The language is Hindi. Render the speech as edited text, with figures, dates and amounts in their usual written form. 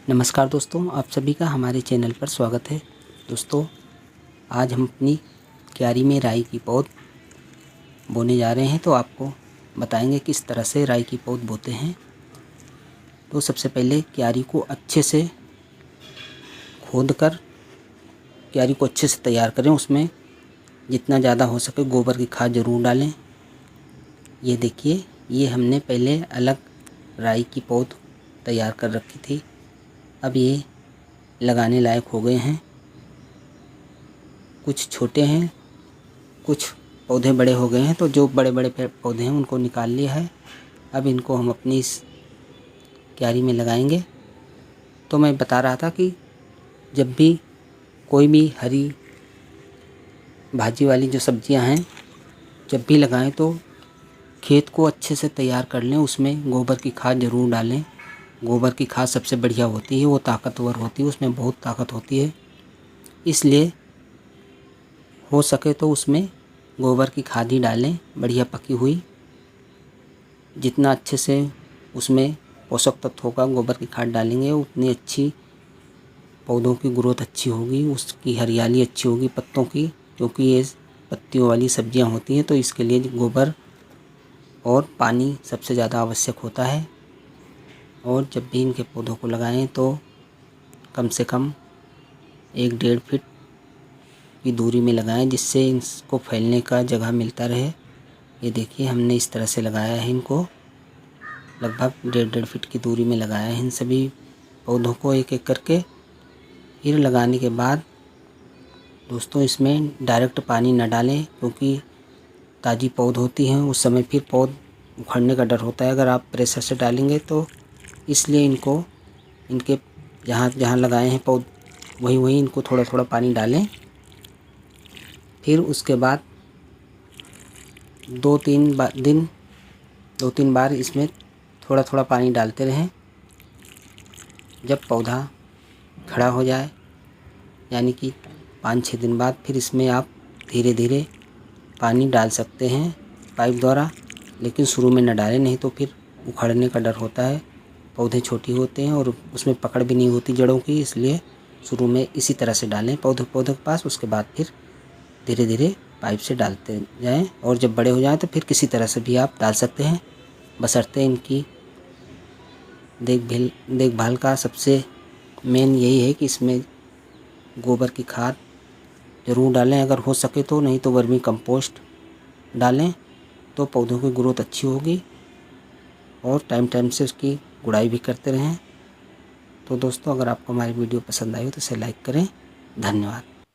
नमस्कार दोस्तों, आप सभी का हमारे चैनल पर स्वागत है। दोस्तों, आज हम अपनी क्यारी में राई की पौध बोने जा रहे हैं, तो आपको बताएंगे किस तरह से राई की पौध बोते हैं। तो सबसे पहले क्यारी को अच्छे से खोदकर क्यारी को अच्छे से तैयार करें। उसमें जितना ज़्यादा हो सके गोबर की खाद ज़रूर डालें। ये देखिए, ये हमने पहले अलग राई की पौध तैयार कर रखी थी। अब ये लगाने लायक हो गए हैं। कुछ छोटे हैं, कुछ पौधे बड़े हो गए हैं, तो जो बड़े बड़े पौधे हैं उनको निकाल लिया है। अब इनको हम अपनी इस क्यारी में लगाएंगे। तो मैं बता रहा था कि जब भी कोई भी हरी भाजी वाली जो सब्जियां हैं जब भी लगाएं तो खेत को अच्छे से तैयार कर लें। उसमें गोबर की खाद ज़रूर डालें। गोबर की खाद सबसे बढ़िया होती है, वो ताकतवर होती है, उसमें बहुत ताकत होती है। इसलिए हो सके तो उसमें गोबर की खाद ही डालें, बढ़िया पकी हुई। जितना अच्छे से उसमें पोषक तत्व होगा गोबर की खाद डालेंगे, उतनी अच्छी पौधों की ग्रोथ अच्छी होगी, उसकी हरियाली अच्छी होगी पत्तों की, क्योंकि ये पत्तियों वाली सब्जियां होती हैं। तो इसके लिए गोबर और पानी सबसे ज़्यादा आवश्यक होता है। और जब भी इनके पौधों को लगाएं तो कम से कम 1-1.5 फीट की दूरी में लगाएं, जिससे इनको फैलने का जगह मिलता रहे। ये देखिए, हमने इस तरह से लगाया है इनको, लगभग 1.5 फीट की दूरी में लगाया है इन सभी पौधों को एक एक करके। फिर लगाने के बाद दोस्तों, इसमें डायरेक्ट पानी न डालें, क्योंकि ताज़ी पौध होती हैं, उस समय फिर पौध उखड़ने का डर होता है अगर आप प्रेशर से डालेंगे तो। इसलिए इनको इनके जहाँ जहाँ लगाए हैं पौध वहीं इनको थोड़ा थोड़ा पानी डालें। फिर उसके बाद 2-3 बार इसमें थोड़ा थोड़ा पानी डालते रहें। जब पौधा खड़ा हो जाए, यानी कि 5-6 दिन बाद, फिर इसमें आप धीरे धीरे पानी डाल सकते हैं पाइप द्वारा, लेकिन शुरू में न डालें, नहीं तो फिर उखड़ने का डर होता है। पौधे छोटी होते हैं और उसमें पकड़ भी नहीं होती जड़ों की, इसलिए शुरू में इसी तरह से डालें पौधे के पास। उसके बाद फिर धीरे धीरे पाइप से डालते जाएं, और जब बड़े हो जाएं तो फिर किसी तरह से भी आप डाल सकते हैं, बशर्ते इनकी देखभाल का सबसे मेन यही है कि इसमें गोबर की खाद ज़रूर डालें अगर हो सके तो, नहीं तो वर्मी कंपोस्ट डालें, तो पौधों की ग्रोथ अच्छी होगी। और टाइम टाइम से उसकी गुड़ाई भी करते रहें। तो दोस्तों, अगर आपको हमारी वीडियो पसंद आई हो तो इसे लाइक करें। धन्यवाद।